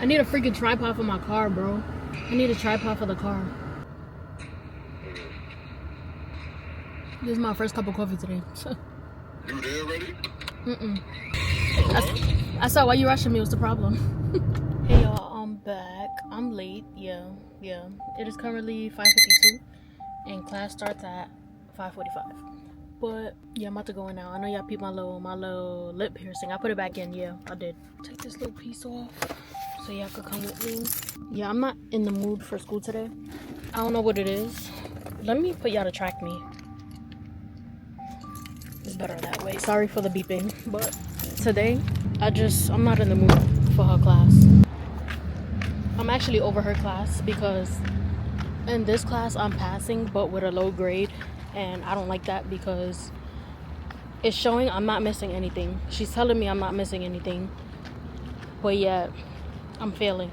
I need a freaking tripod for my car, bro. I need a tripod for the car. This is my first cup of coffee today. You there already? I saw why you rushing me. What's the problem? Hey y'all, I'm back. I'm late. Yeah. It is currently 5:52, and class starts at 5:45. But yeah, I'm about to go in now. I know y'all peeped my little lip piercing. I put it back in. Yeah, I did. Take this little piece off so y'all could come with me. Yeah, I'm not in the mood for school today. I don't know what it is. Let me put y'all to track me. It's better that way. Sorry for the beeping, but today I'm not in the mood for her class. I'm actually over her class because in this class I'm passing but with a low grade, and I don't like that because it's showing I'm not missing anything. She's telling me I'm not missing anything, but yet I'm failing.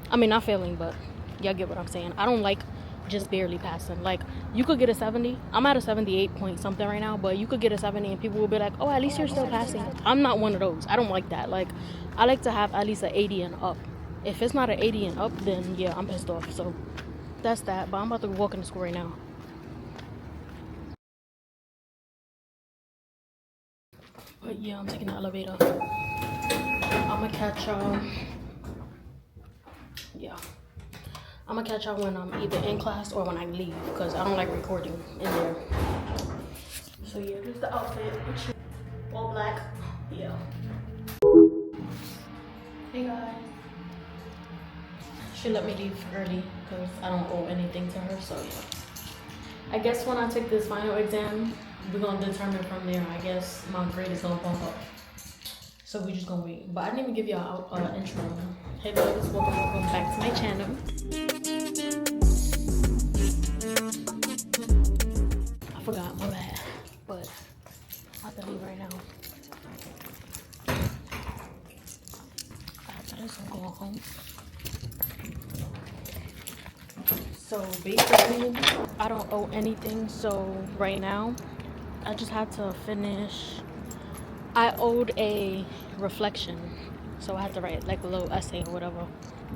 I mean, not failing, but y'all get what I'm saying. I don't like just barely passing. Like, you could get a 70. I'm at a 78 point something right now, but you could get a 70 and people will be like, oh, at least you're still passing. I'm not one of those. I don't like that. Like, I like to have at least an 80 and up. If it's not an 80 and up, then yeah, I'm pissed off. So that's that. But I'm about to walk into school right now. But yeah, I'm taking the elevator. I'm gonna catch I'm gonna catch y'all when I'm either in class or when I leave, because I don't like recording in there. So yeah, this is the outfit. All black. Yeah. Hey guys. She let me leave early because I don't owe anything to her, so yeah. I guess when I take this final exam, we're gonna determine from there. I guess my grade is gonna bump up. So we just gonna wait. But I didn't even give y'all an intro. Hey guys, welcome back to my channel. I forgot, my bad. But I have to leave right now. After this, I'm going home. So basically, I don't owe anything. So right now, I just had to finish. I owed a reflection, so I had to write like a little essay or whatever.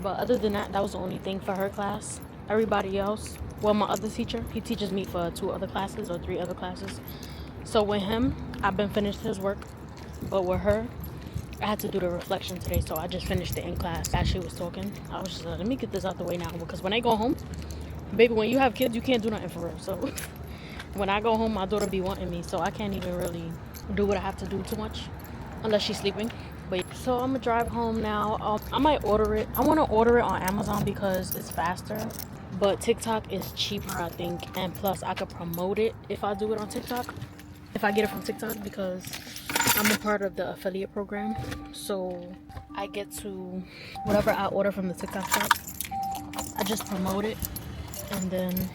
But other than that, that was the only thing for her class. Everybody else, well, my other teacher, he teaches me for 2 other classes or 3 other classes. So with him, I've been finished his work, but with her, I had to do the reflection today, so I just finished it in class. As she was talking, I was just like, let me get this out the way now, because when I go home, baby, when you have kids, you can't do nothing for real. So when I go home, my daughter be wanting me, so I can't even really do what I have to do too much unless she's sleeping. But so I'm gonna drive home now. I might order it. I want to order it on Amazon because it's faster, but TikTok is cheaper, I think, and plus I could promote it if I do it on TikTok, if I get it from TikTok, because I'm a part of the affiliate program. So I get to, whatever I order from the TikTok shop, I just promote it and then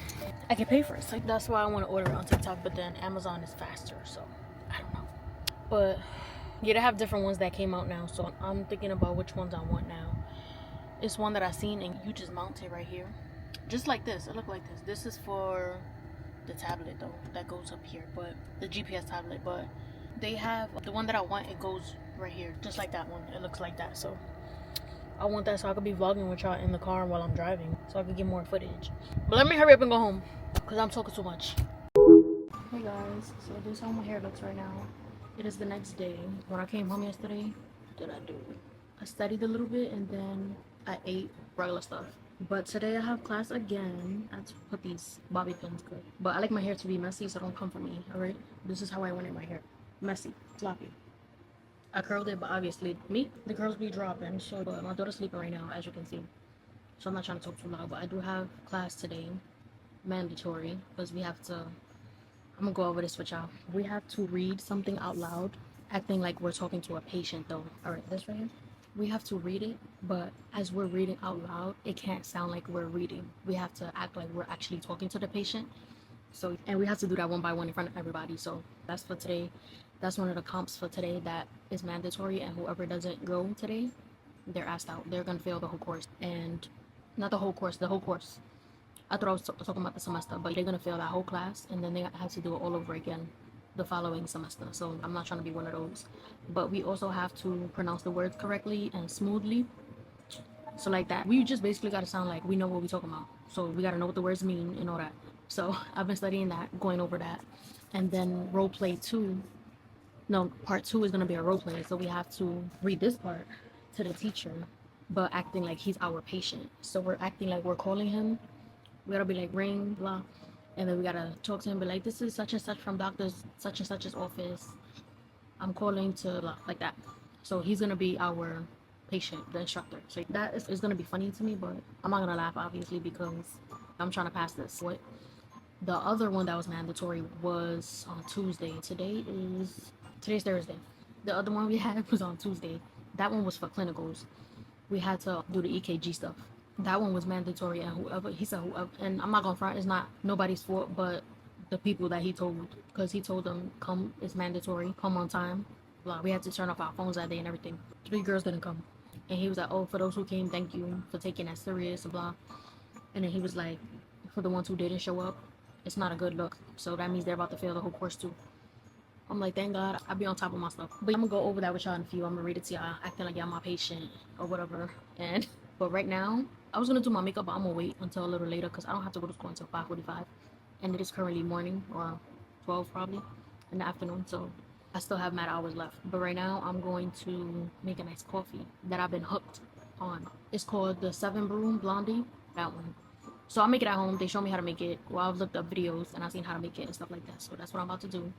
I can pay for it. So that's why I want to order it on TikTok, but then Amazon is faster, so I don't know. But yeah, they have different ones that came out now, so I'm thinking about which ones I want now. It's one that I seen and you just mount it right here, just like this. It look like this. This is for the tablet though, that goes up here, but the GPS tablet. But they have the one that I want, it goes right here, just like that one. It looks like that, so I want that so I could be vlogging with y'all in the car while I'm driving, so I could get more footage. But let me hurry up and go home, because I'm talking too much. Hey guys, so this is how my hair looks right now. It is the next day. When I came home yesterday, what did I do? I studied a little bit and then I ate regular stuff. But today I have class again. I had to put these bobby pins good. But I like my hair to be messy, so don't come for me, alright? This is how I wanted my hair. Messy, sloppy. I curled it, but obviously the curls be dropping. So, but my daughter's sleeping right now, as you can see. So I'm not trying to talk too loud, but I do have class today, mandatory, because we have to. I'm gonna go over this with y'all. We have to read something out loud, acting like we're talking to a patient though. All right, this right here. We have to read it, but as we're reading out loud, it can't sound like we're reading. We have to act like we're actually talking to the patient. So, and we have to do that one by one in front of everybody. So that's for today. That's one of the comps for today that is mandatory, and whoever doesn't go today, they're asked out. They're gonna fail the whole course, and not the whole course, the whole course. I thought I was talking about the semester, but they're gonna fail that whole class, and then they have to do it all over again the following semester. So I'm not trying to be one of those. But we also have to pronounce the words correctly and smoothly. So like that, we just basically got to sound like we know what we talking about. So we got to know what the words mean and all that. So I've been studying that, going over that. And then role play 2. No, part 2 is going to be a role play. So we have to read this part to the teacher, but acting like he's our patient. So we're acting like we're calling him. We got to be like, ring, blah. And then we got to talk to him, be like, this is such and such from doctor's such and such's office. I'm calling to blah, like that. So he's going to be our patient, the instructor. So that is going to be funny to me, but I'm not going to laugh, obviously, because I'm trying to pass this. What the other one that was mandatory was on Tuesday. Today's Thursday. The other one we had was on Tuesday. That one was for clinicals. We had to do the EKG stuff. That one was mandatory, and whoever, and I'm not gonna front, it's not nobody's fault, but the people that he told, because he told them, come, it's mandatory, come on time. Blah. We had to turn off our phones that day and everything. 3 girls didn't come, and he was like, oh, for those who came, thank you for taking that serious, blah. And then he was like, for the ones who didn't show up, it's not a good look, so that means they're about to fail the whole course too. I'm like, thank God, I be on top of my stuff. But I'm gonna go over that with y'all in a few. I'm gonna read it to y'all, acting like y'all my patient or whatever. And but right now, I was gonna do my makeup, but I'm gonna wait until a little later because I don't have to go to school until 5:45, and it is currently morning, or 12 probably in the afternoon. So I still have mad hours left. But right now, I'm going to make a nice coffee that I've been hooked on. It's called the 7 Brew Blondie. That one. So I'll make it at home. They show me how to make it. Well, I've looked up videos and I've seen how to make it and stuff like that. So that's what I'm about to do.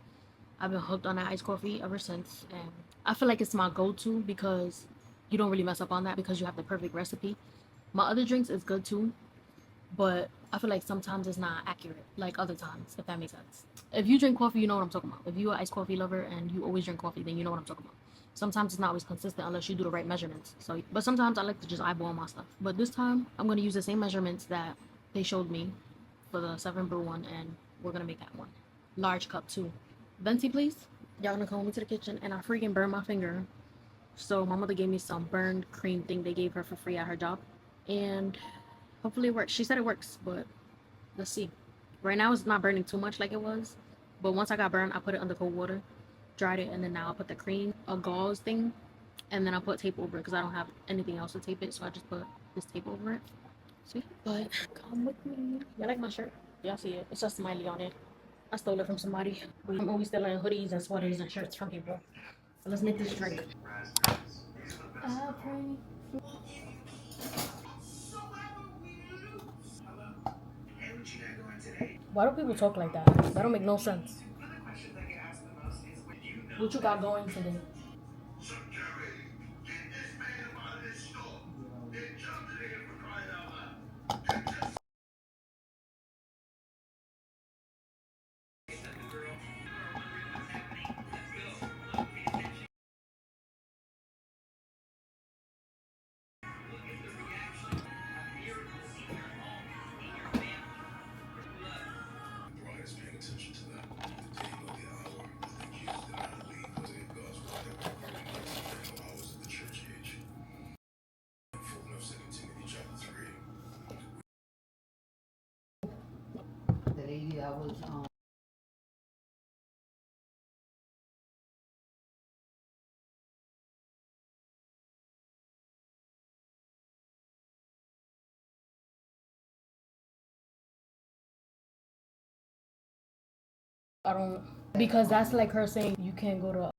I've been hooked on that iced coffee ever since, and I feel like it's my go-to because you don't really mess up on that because you have the perfect recipe. My other drinks is good too, but I feel like sometimes it's not accurate like other times, if that makes sense. If you drink coffee, you know what I'm talking about. If you're an iced coffee lover and you always drink coffee, then you know what I'm talking about. Sometimes it's not always consistent unless you do the right measurements. So, but sometimes I like to just eyeball my stuff. But this time, I'm gonna use the same measurements that they showed me for the 7 Brew one, and we're gonna make that one. Large cup too. Venti, please. Y'all gonna come with me to the kitchen, and I freaking burned my finger. So my mother gave me some burned cream thing they gave her for free at her job, and hopefully it works. She said it works, but let's see. Right now it's not burning too much like it was, but once I got burned, I put it under cold water, dried it, and then now I put the cream, a gauze thing, and then I put tape over it because I don't have anything else to tape it, so I just put this tape over it. See? But come with me. Y'all like my shirt? Y'all see it? It's a smiley on it. I stole it from somebody. I'm always stealing hoodies and sweaters and shirts from people. So let's make this drink. I pray. Why do people talk like that? That don't make no sense. What you got going today? The lady that was I don't, because that's like her saying you can't go to.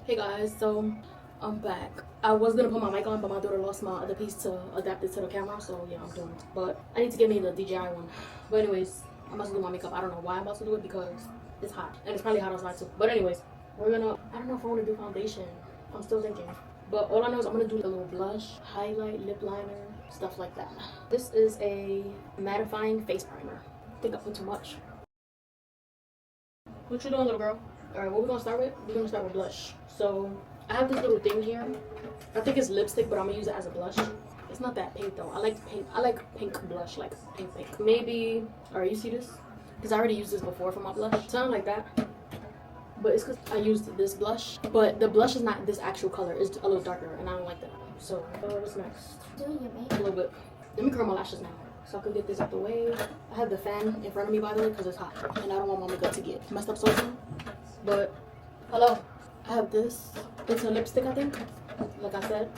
Hey guys, so I'm back. I was gonna put my mic on, but my daughter lost my other piece to adapt it to the camera, so yeah, I'm doing it. But I need to get me the DJI one. But anyways, I'm about to do my makeup. I don't know why I'm about to do it because it's hot, and it's probably hot outside too. But anyways, we're gonna. I don't know if I want to do foundation. I'm still thinking. But all I know is I'm gonna do a little blush, highlight, lip liner, stuff like that. This is a mattifying face primer. I think I put too much. What you doing, little girl? All right, what we're gonna start with? We're gonna start with blush. So I have this little thing here. I think it's lipstick, but I'm gonna use it as a blush. It's not that pink though. I like pink. I like pink blush, like pink. Maybe. All right, you see this? Because I already used this before for my blush. Something like that. but it's because I used this blush. But the blush is not this actual color. It's a little darker, and I don't like that. So, what's next? Doing your makeup. A little bit. Let me curl my lashes now, so I can get this out the way. I have the fan in front of me, by the way, because it's hot, and I don't want my makeup to get messed up so soon. But, hello. I have this. It's a lipstick, I think, like I said,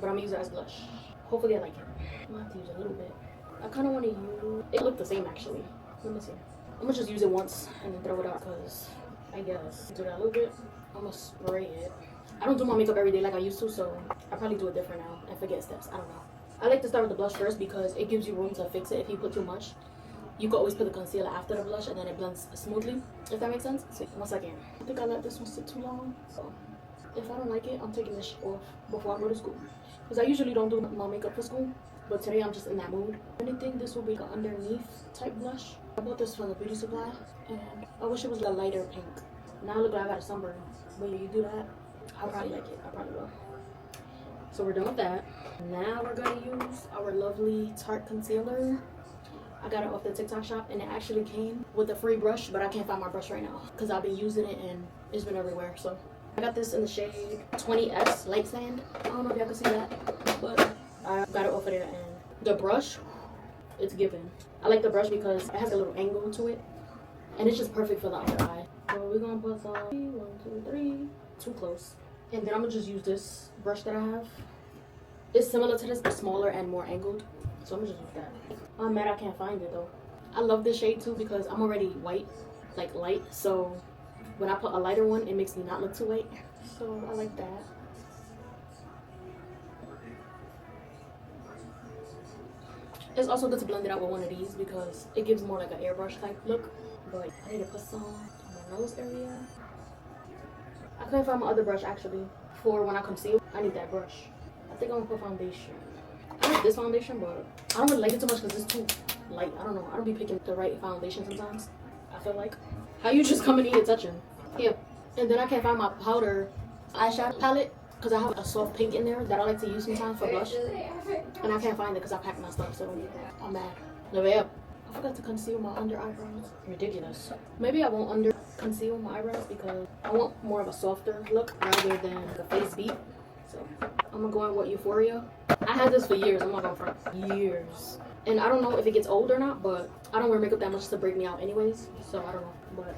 but I'm gonna use it as blush. Hopefully I like it. I'm gonna have to use a little bit. I kind of want to use, it looked the same actually. Let me see. I'm gonna just use it once and then throw it out because I guess do that a little bit. I'm gonna spray it. I don't do my makeup every day like I used to, so I probably do it different now and forget steps. I don't know. I like to start with the blush first because it gives you room to fix it if you put too much. You can always put the concealer after the blush and then it blends smoothly, if that makes sense. So, one second. I think I let this one sit too long, so if I don't like it, I'm taking this off before I go to school. Because I usually don't do my makeup for school, but today I'm just in that mood. I think this will be an underneath type blush. I bought this from the beauty supply, and I wish it was a lighter pink. Now I look like I got a sunburn. When you do that, I'll probably like it. I probably will. So we're done with that. Now we're gonna use our lovely Tarte concealer. I got it off the TikTok shop, and it actually came with a free brush, but I can't find my brush right now because I've been using it and it's been everywhere. So I got this in the shade 20S Light Sand. I don't know if y'all can see that, but I got it off of there. And the brush, it's given. I like the brush because it has a little angle to it, and it's just perfect for the under eye. So we're gonna put some 1, 2, 3, too close. And then I'm gonna just use this brush that I have. It's similar to this, but smaller and more angled. So I'm gonna just use that. I'm mad I can't find it though. I love this shade too because I'm already white, like light. So when I put a lighter one, it makes me not look too white. So I like that. It's also good to blend it out with one of these because it gives more like an airbrush type look. But I need to put some on my nose area. I couldn't find my other brush actually for when I conceal. I need that brush. I think I'm gonna put foundation. I like this foundation, but I don't really like it too much because it's too light. I don't know. I don't be picking the right foundation sometimes. I feel like. How you just coming in here touching? Here. And then I can't find my powder eyeshadow palette because I have a soft pink in there that I like to use sometimes for blush. And I can't find it because I packed my stuff, so I'm mad. Never. I forgot to conceal my under eyebrows. Ridiculous. Maybe I won't under conceal my eyebrows because I want more of a softer look rather than the face beat. So I'm gonna go in with Euphoria. I had this for years. I'm not gonna front. Years. And I don't know if it gets old or not, but I don't wear makeup that much to break me out anyways. So I don't know. But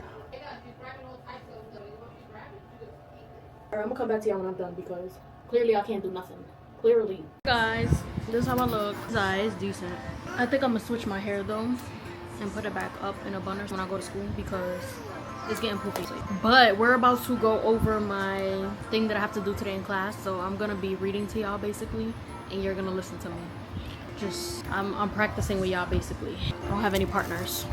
alright, I'm gonna come back to y'all when I'm done because clearly I can't do nothing. Clearly. Guys, this is how I look. This eye is decent. I think I'm gonna switch my hair though and put it back up in a bunner when I go to school because it's getting poofy. But we're about to go over my thing that I have to do today in class. So I'm gonna be reading to y'all basically, and you're gonna listen to me. Just I'm practicing with y'all basically. I don't have any partners.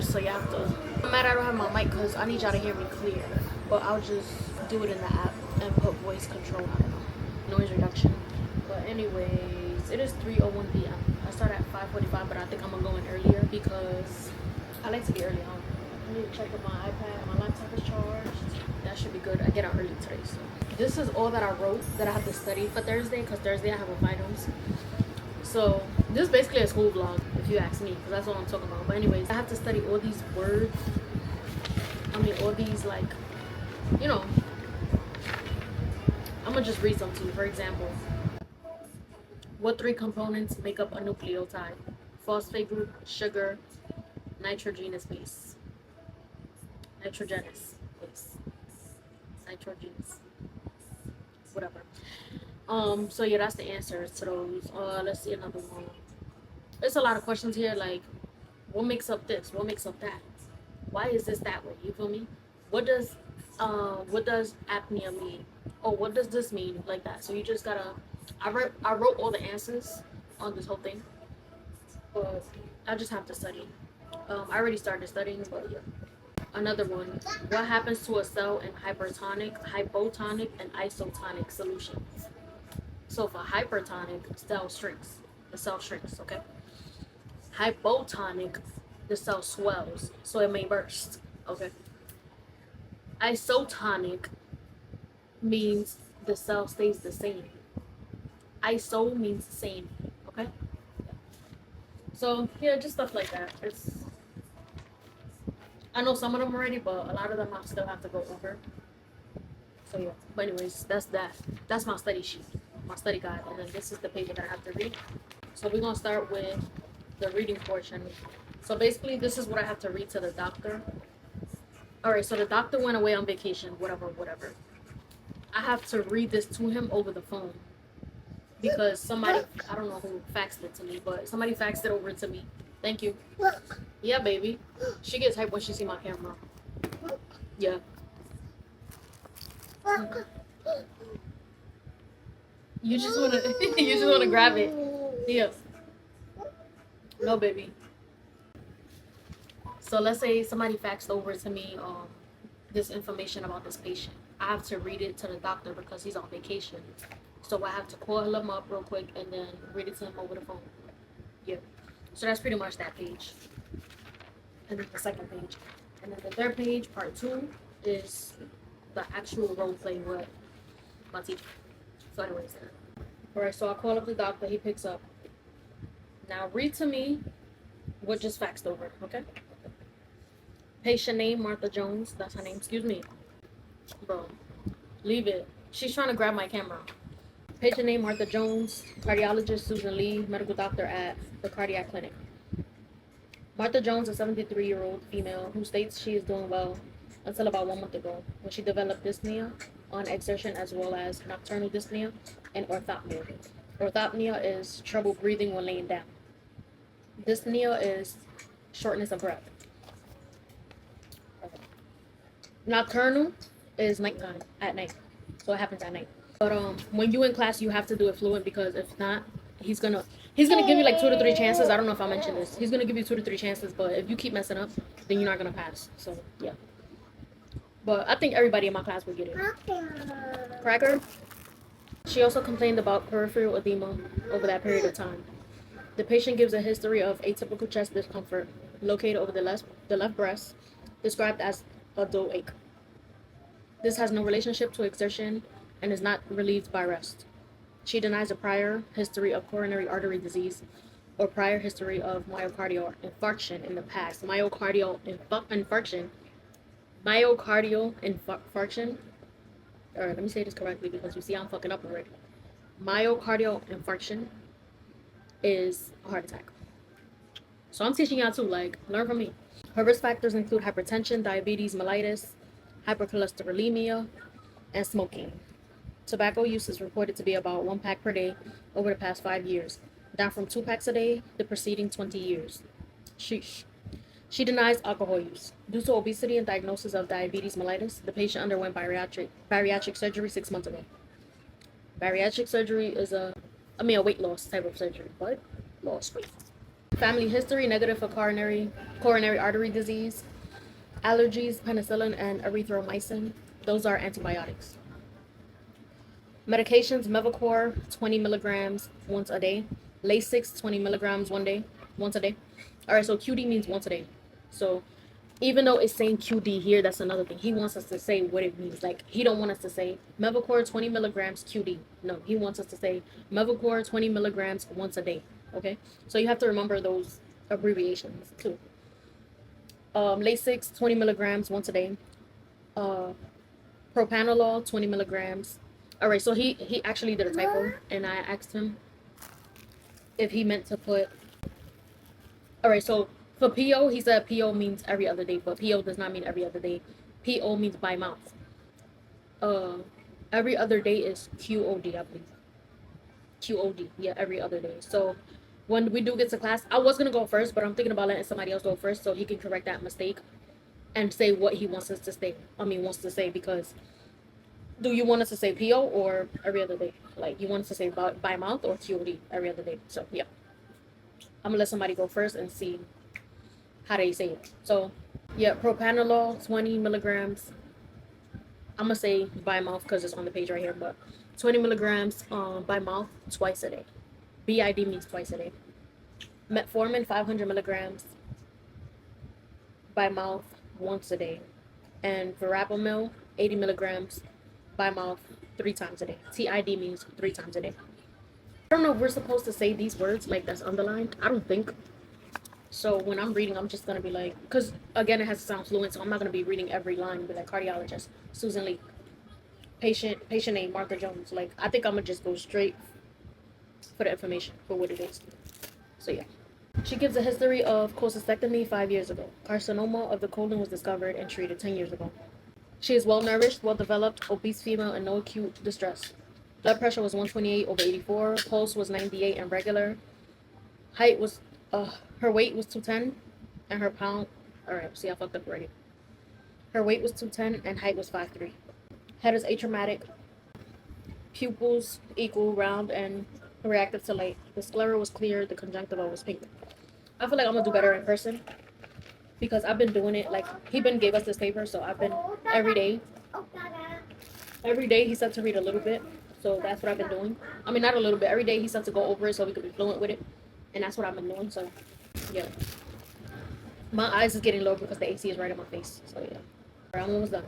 So you have to. I'm mad I don't have my mic because I need y'all to hear me clear. But I'll just do it in the app and put voice control. I don't know, noise reduction. But anyways, it is 3:01 p.m. I start at 5:45, but I think I'm gonna go in earlier because I like to be early on. I need to check if my iPad, my laptop is charged. That should be good. I get out early today, so. This is all that I wrote that I have to study for Thursday, because Thursday I have a finals. So this is basically a school vlog, if you ask me, because that's all I'm talking about. But anyways, I have to study all these words. I mean, all these, like, you know. I'm going to just read some to you. For example, what 3 components make up a nucleotide? Phosphate group, sugar, nitrogenous base. Nitrogenous base. Nitrogenous. Whatever. So yeah, that's the answers to those. Let's see another one. There's a lot of questions here, like what makes up this? What makes up that? Why is this that way? You feel me? What does apnea mean? Oh, what does this mean? Like that. So you just gotta I wrote all the answers on this whole thing. But I just have to study. I already started studying, but yeah. Another one. What happens to a cell in hypertonic, hypotonic, and isotonic solutions? So for hypertonic, cell shrinks. The cell shrinks, okay? Hypotonic, the cell swells, so it may burst, okay? Isotonic means the cell stays the same. Iso means same, okay? So yeah, just stuff like that. I know some of them already, but a lot of them I still have to go over. So yeah. But anyways, that's that. That's my study sheet, my study guide, and then this is the paper that I have to read. So we're gonna start with the reading portion. So basically, this is what I have to read to the doctor. All right. So the doctor went away on vacation. Whatever, whatever. I have to read this to him over the phone because somebody, I don't know who faxed it to me, but somebody faxed it over to me. Thank you. Yeah, baby. She gets hyped when she see my camera. Yeah. You just wanna you just wanna grab it. Yeah. No, baby. So let's say somebody faxed over to me this information about this patient. I have to read it to the doctor because he's on vacation. So I have to call him up real quick and then read it to him over the phone. Yeah. So that's pretty much that page. And then the second page. And then the third page, part 2, is the actual role play with my teacher. So anyways. Alright, so I call up the doctor, he picks up. Now read to me what just faxed over, okay? Patient name, Martha Jones. That's her name. Excuse me. Bro, leave it. She's trying to grab my camera. Patient name, Martha Jones. Cardiologist, Susan Lee. Medical doctor at the cardiac clinic. Martha Jones, a 73-year-old female who states she is doing well until about 1 month ago when she developed dyspnea on exertion as well as nocturnal dyspnea and orthopnea. Orthopnea is trouble breathing when laying down. Dyspnea is shortness of breath. Nocturnal is nighttime, at night. So it happens at night. But when you in class, you have to do it fluent because if not, he's gonna give you like 2 to 3 chances. I don't know if I mentioned this. He's gonna give you 2 to 3 chances, but if you keep messing up, then you're not gonna pass. So yeah. But I think everybody in my class would get it. Cracker. She also complained about peripheral edema over that period of time. The patient gives a history of atypical chest discomfort located over the left breast, described as a dull ache. This has no relationship to exertion and is not relieved by rest. She denies a prior history of coronary artery disease or prior history of myocardial infarction in the past. Myocardial infarction. All right, let me say this correctly because you see I'm fucking up already. Myocardial infarction is a heart attack. So I'm teaching y'all too, like, learn from me. Her risk factors include hypertension, diabetes mellitus, hypercholesterolemia, and smoking. Tobacco use is reported to be about 1 pack per day over the past 5 years, down from 2 packs a day the preceding 20 years. Sheesh. She denies alcohol use. Due to obesity and diagnosis of diabetes mellitus, the patient underwent bariatric surgery 6 months ago. Bariatric surgery is a weight loss type of surgery, but lost weight. Family history, negative for coronary artery disease, allergies, penicillin, and erythromycin. Those are antibiotics. Medications, Mevacor, 20 milligrams once a day. Lasix, 20 milligrams once a day. All right, so QD means once a day. So even though it's saying QD here, that's another thing. He wants us to say what it means. Like, he don't want us to say Mevacor 20 milligrams QD. No, he wants us to say Mevacor 20 milligrams once a day. Okay? So you have to remember those abbreviations too. Lasix 20 milligrams once a day. Propanolol 20 milligrams. All right, so he actually did a typo, and I asked him if he meant to put. All right, so for PO, he said PO means every other day, but PO does not mean every other day. PO means by mouth. Every other day is QOD, I believe. QOD, yeah, every other day. So when we do get to class, I was gonna go first, but I'm thinking about letting somebody else go first so he can correct that mistake and say what he wants us to say. Wants to say, because do you want us to say PO or every other day? Like, you want us to say by mouth or QOD every other day? So yeah, I'm gonna let somebody go first and see how they say it. So yeah, propanolol 20 milligrams. I'm gonna say by mouth because it's on the page right here, but 20 milligrams by mouth twice a day. BID means twice a day. Metformin 500 milligrams by mouth once a day, and verapamil 80 milligrams by mouth 3 times a day. TID means 3 times a day. I don't know if we're supposed to say these words like that's underlined. I don't think So when I'm reading, I'm just gonna be like, because again, it has to sound fluent, so I'm not gonna be reading every line and be like cardiologist, Susan Lee, patient name Martha Jones. Like I think I'm gonna just go straight for the information for what it is. So yeah. She gives a history of cholecystectomy 5 years ago. Carcinoma of the colon was discovered and treated 10 years ago. She is well nourished, well developed, obese female, and no acute distress. Blood pressure was 128 over 84. Pulse was 98 and regular. Height was, her weight was 210, and her pound. All right, see, I fucked up already. Her weight was 210 and height was 5'3". Head is atraumatic. Pupils equal, round, and reactive to light. The sclera was clear. The conjunctiva was pink. I feel like I'm gonna do better in person because I've been doing it. Like he been gave us this paper, so I've been every day. Every day he said to read a little bit, so that's what I've been doing. I mean, not a little bit. Every day he said to go over it so we could be fluent with it, and that's what I've been doing. So yeah, my eyes is getting low because the AC is right in my face. So yeah, all right, I'm almost done.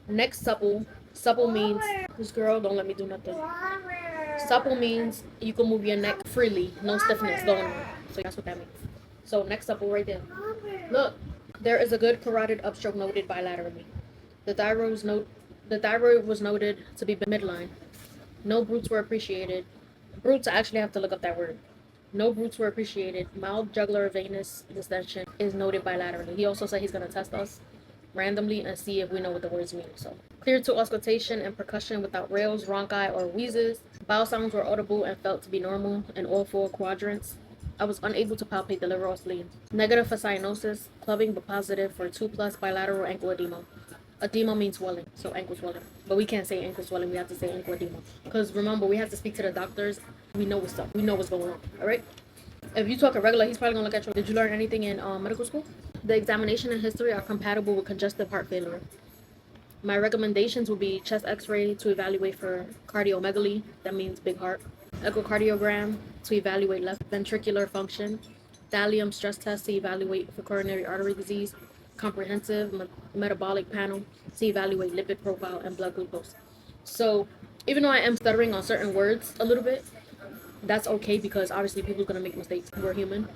Next, supple. Supple means this girl don't let me do nothing. Supple means you can move your neck freely, no stiffness going on. So that's what that means. So next supple right there. Look, there is a good carotid upstroke noted bilaterally. The thyroid was noted to be midline. No brutes were appreciated. Brutes, I actually have to look up that word. No brutes were appreciated. Mild jugular venous distension is noted bilaterally. He also said he's gonna test us randomly and see if we know what the words mean. So clear to auscultation and percussion without rails, rhonchi, or wheezes. Bowel sounds were audible and felt to be normal in all 4 quadrants. I was unable to palpate the liver or spleen. Negative for cyanosis, clubbing but positive for 2+ bilateral ankle edema. Edema means swelling, so ankle swelling. But we can't say ankle swelling, we have to say ankle edema. Because remember, we have to speak to the doctors. We know what's up. We know what's going on, all right? If you talk irregular, he's probably going to look at you. Did you learn anything in medical school? The examination and history are compatible with congestive heart failure. My recommendations would be chest x-ray to evaluate for cardiomegaly, that means big heart. Echocardiogram to evaluate left ventricular function. Thallium stress test to evaluate for coronary artery disease. Comprehensive metabolic panel to evaluate lipid profile and blood glucose. So even though I am stuttering on certain words a little bit, that's okay because obviously people are going to make mistakes. We're human.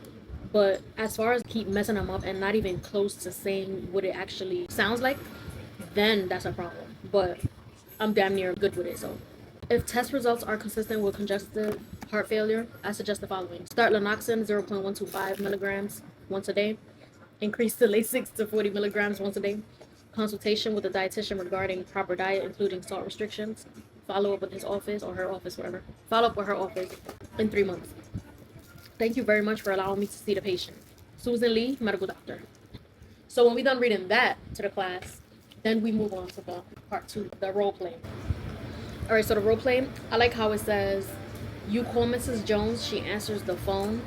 But as far as keep messing them up and not even close to saying what it actually sounds like, then that's a problem. But I'm damn near good with it. So if test results are consistent with congestive heart failure, I suggest the following. Start Lanoxin 0.125 milligrams once a day. Increase to Lasix to 40 milligrams once a day. Consultation with a dietitian regarding proper diet, including salt restrictions. Follow up with his office or her office, whatever. Follow up with her office in 3 months. Thank you very much for allowing me to see the patient. Susan Lee, medical doctor. So when we're done reading that to the class, then we move on to the part 2, the role play. All right, so the role play, I like how it says, you call Mrs. Jones, she answers the phone.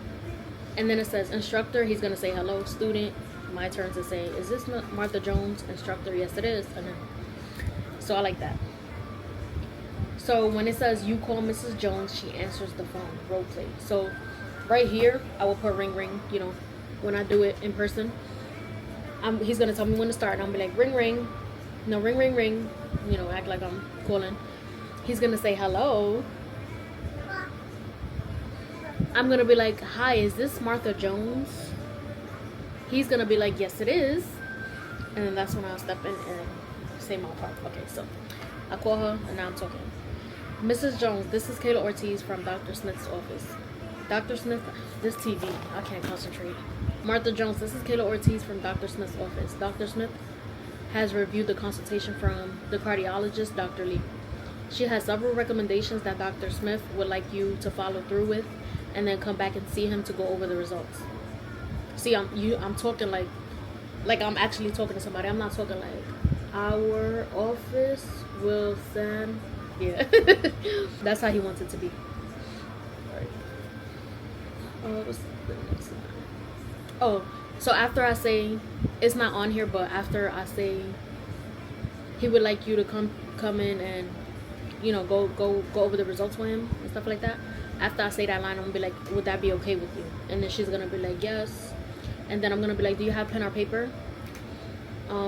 And then it says, instructor, he's going to say hello. Student, my turn to say, is this Martha Jones? Instructor, yes it is. And then, so I like that. So when it says, you call Mrs. Jones, she answers the phone, role play. So right here, I will put ring, ring, you know, when I do it in person. He's going to tell me when to start. And I'll be like, ring, ring. No, ring, ring, ring. You know, act like I'm calling. He's going to say hello. I'm going to be like, hi, is this Martha Jones? He's going to be like, yes, it is. And then that's when I'll step in and say my part. Okay, so I call her and now I'm talking. Mrs. Jones, this is Kayla Ortiz from Dr. Smith's office. Dr. Smith, this TV, I can't concentrate. Martha Jones, this is Kayla Ortiz from Dr. Smith's office. Dr. Smith has reviewed the consultation from the cardiologist, Dr. Lee. She has several recommendations that Dr. Smith would like you to follow through with and then come back and see him to go over the results. See, I'm talking like I'm actually talking to somebody. I'm not talking like our office will send. Yeah. That's how he wants it to be. What's the next one? Oh, so after I say, it's not on here, but after I say he would like you to come in and, you know, go over the results with him and stuff like that. After I say that line, I'm gonna be like, would that be okay with you? And then she's gonna be like, yes. And then I'm gonna be like, do you have pen or paper?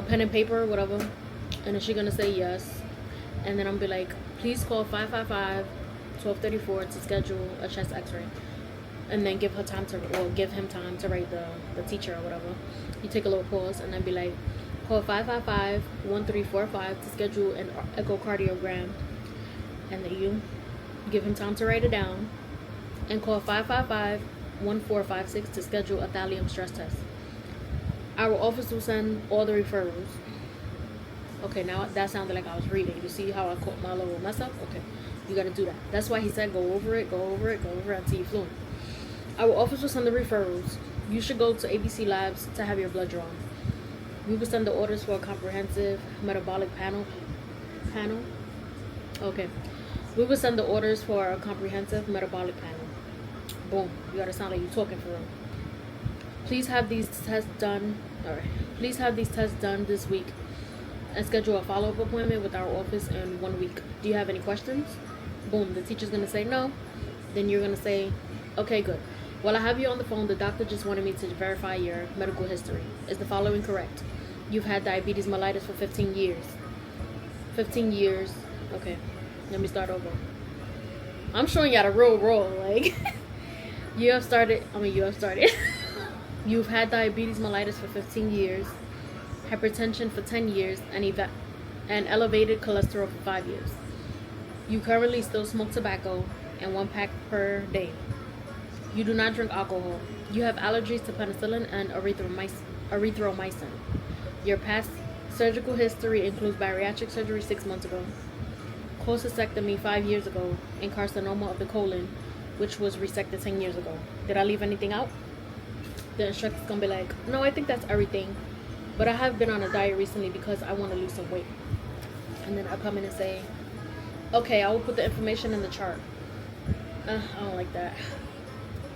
Pen and paper, whatever. And then she's gonna say yes. And then I'm gonna be like, please call 555-1234 to schedule a chest x-ray. and then give him time to write the teacher or whatever. You take a little pause and then be like, call 555-1345 to schedule an echocardiogram, and then you give him time to write it down, and call 555-1456 to schedule a thallium stress test. Our office will send all the referrals. Okay, now that sounded like I was reading. You see how I caught my little mess up? Okay, you gotta do that. That's why he said go over it until you're fluent. Our office will send the referrals. You should go to ABC Labs to have your blood drawn. We will send the orders for a comprehensive metabolic panel. Okay. We will send the orders for a comprehensive metabolic panel. Boom. You gotta sound like you're talking for real. Please have these tests done. Alright. Please have these tests done this week and schedule a follow-up appointment with our office in 1 week. Do you have any questions? Boom. The teacher's gonna say no. Then you're gonna say, okay, good. While I have you on the phone, the doctor just wanted me to verify your medical history. Is the following correct? You've had diabetes mellitus for 15 years. 15 years. Okay. Let me start over. I'm showing you how to roll. Like, you have started. You've had diabetes mellitus for 15 years, hypertension for 10 years, and elevated cholesterol for 5 years. You currently still smoke tobacco and 1 pack per day. You do not drink alcohol. You have allergies to penicillin and erythromycin. Your past surgical history includes bariatric surgery 6 months ago, cholecystectomy 5 years ago, and carcinoma of the colon, which was resected 10 years ago. Did I leave anything out? The instructor's gonna be like, no, I think that's everything, but I have been on a diet recently because I want to lose some weight. And then I come in and say, okay, I will put the information in the chart. I don't like that.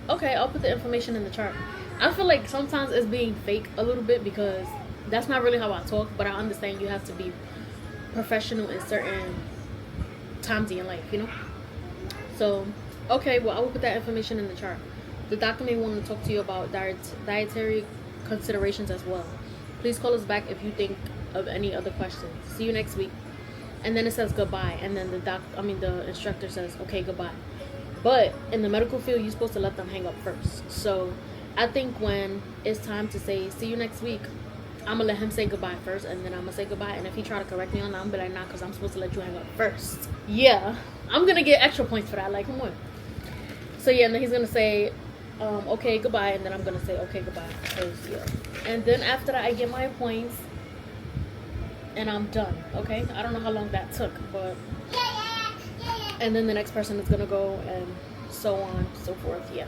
Okay, I'll put the information in the chart. I feel like sometimes it's being fake a little bit because that's not really how I talk, but I understand you have to be professional in certain times in your life, you know? So, okay, well, I will put that information in the chart. The doctor may want to talk to you about dietary considerations as well. Please call us back if you think of any other questions. See you next week. And then it says goodbye, and then the instructor says, okay, goodbye. But in the medical field, you're supposed to let them hang up first. So I think when it's time to say, see you next week, I'm going to let him say goodbye first, and then I'm going to say goodbye. And if he try to correct me on that, I'm going to be like, nah, because I'm supposed to let you hang up first. Yeah, I'm going to get extra points for that. Like, come on. So, yeah, and then he's going to say, okay, goodbye. And then I'm going to say, okay, goodbye. Yeah. And then after that, I get my points, and I'm done, okay? I don't know how long that took, but... And then the next person is going to go, and so on, so forth, yeah.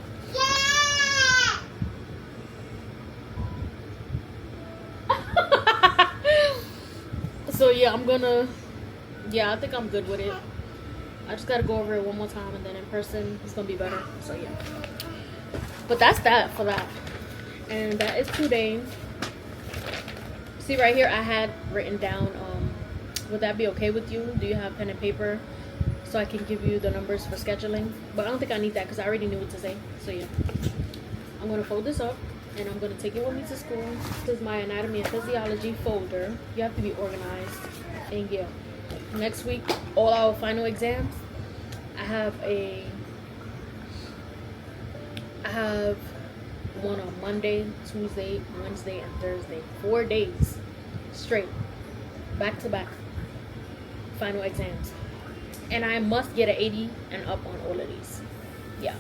So yeah, I think I'm good with it. I just gotta go over it one more time, and then in person it's gonna be better. So yeah, but that's that for that, and that is today. See right here, I had written down, would that be okay with you? Do you have pen and paper so I can give you the numbers for scheduling? But I don't think I need that because I already knew what to say. So yeah, I'm gonna fold this up, and I'm going to take it with me to school. This is my anatomy and physiology folder. You have to be organized. And yeah, next week, all our final exams, I have one on Monday, Tuesday, Wednesday, and Thursday. 4 days straight, back to back, final exams. And I must get an 80 and up on all of these. Yeah.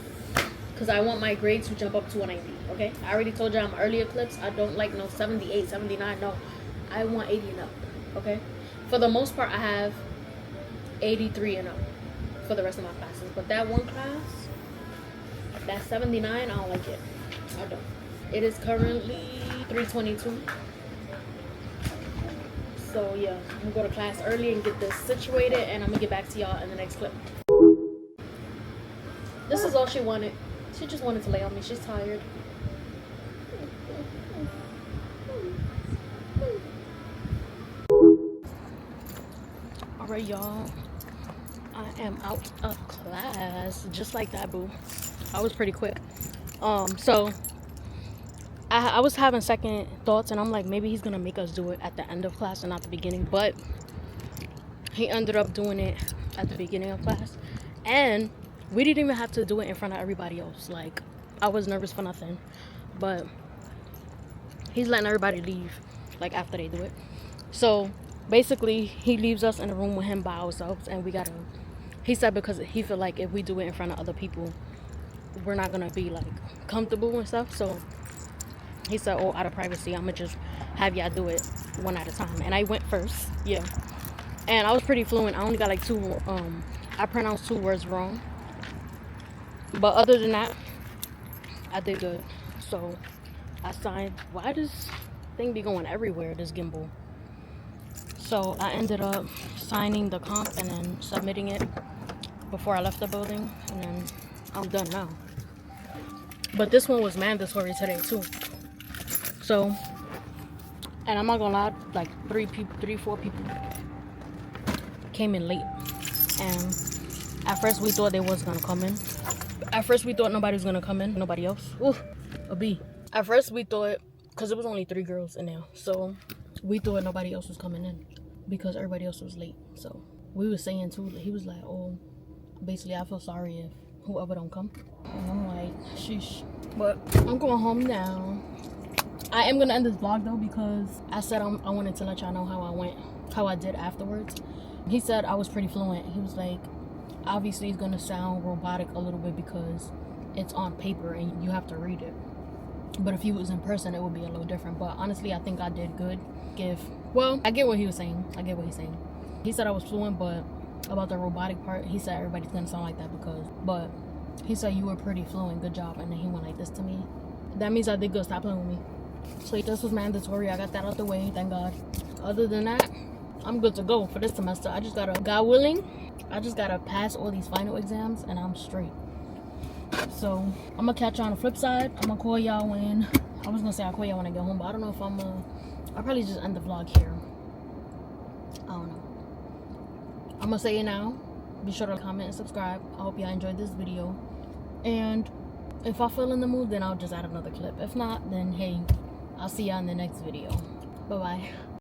Because I want my grade to jump up to 190, okay? I already told you I'm early eclipse. I don't like no 78, 79, no. I want 80 and up, okay? For the most part, I have 83 and up for the rest of my classes. But that one class, that 79, I don't like it. I don't. It is currently 3:22. So, yeah, I'm going to go to class early and get this situated. And I'm going to get back to y'all in the next clip. This is all she wanted. She just wanted to lay on me. She's tired. Alright, y'all. I am out of class. Just like that, boo. I was pretty quick. So I was having second thoughts, and I'm like, maybe he's gonna make us do it at the end of class and not the beginning. But he ended up doing it at the beginning of class, and we didn't even have to do it in front of everybody else. Like, I was nervous for nothing. But he's letting everybody leave, like, after they do it. So basically, he leaves us in a room with him by ourselves, and we gotta. He said because he feel like if we do it in front of other people, we're not gonna be like comfortable and stuff. So he said, "Oh, out of privacy, I'm gonna just have y'all do it one at a time." And I went first, yeah. And I was pretty fluent. I only got like two. I pronounced 2 words wrong, but other than that, I did good. So I signed. Why does thing be going everywhere? This gimbal. So I ended up signing the comp and then submitting it before I left the building, and then I'm done now. But this one was mandatory today too. So, and I'm not gonna lie, like 4 people came in late, and at first we thought they was gonna come in. At first we thought nobody was gonna come in, nobody else. Ooh, a B. At first we thought, cause it was only 3 girls in there, so we thought nobody else was coming in because everybody else was late. So we was saying too, he was like, oh, basically I feel sorry if whoever don't come. And I'm like, sheesh. But I'm going home now. I am gonna end this vlog though because I said I wanted to let y'all know how I did afterwards. He said I was pretty fluent. He was like, obviously it's gonna sound robotic a little bit because it's on paper and you have to read it. But if he was in person, it would be a little different. But honestly, I think I did good. Well, I get what he was saying. I get what he's saying. He said I was fluent, but about the robotic part, he said everybody's gonna sound like that but he said you were pretty fluent, good job. And then he went like this to me. That means I did good. Stop playing with me. So this was mandatory. I got that out the way, thank God. Other than that, I'm good to go for this semester. I just gotta, God willing, I just gotta pass all these final exams and I'm straight. So I'm gonna catch you on the flip side. I'm gonna call y'all when, I was gonna say I'll call y'all when I get home, but I don't know if I'll probably just end the vlog here. I don't know. I'm gonna say it now. Be sure to comment and subscribe. I hope y'all enjoyed this video. And if I feel in the mood, then I'll just add another clip. If not, then hey, I'll see y'all in the next video. Bye bye.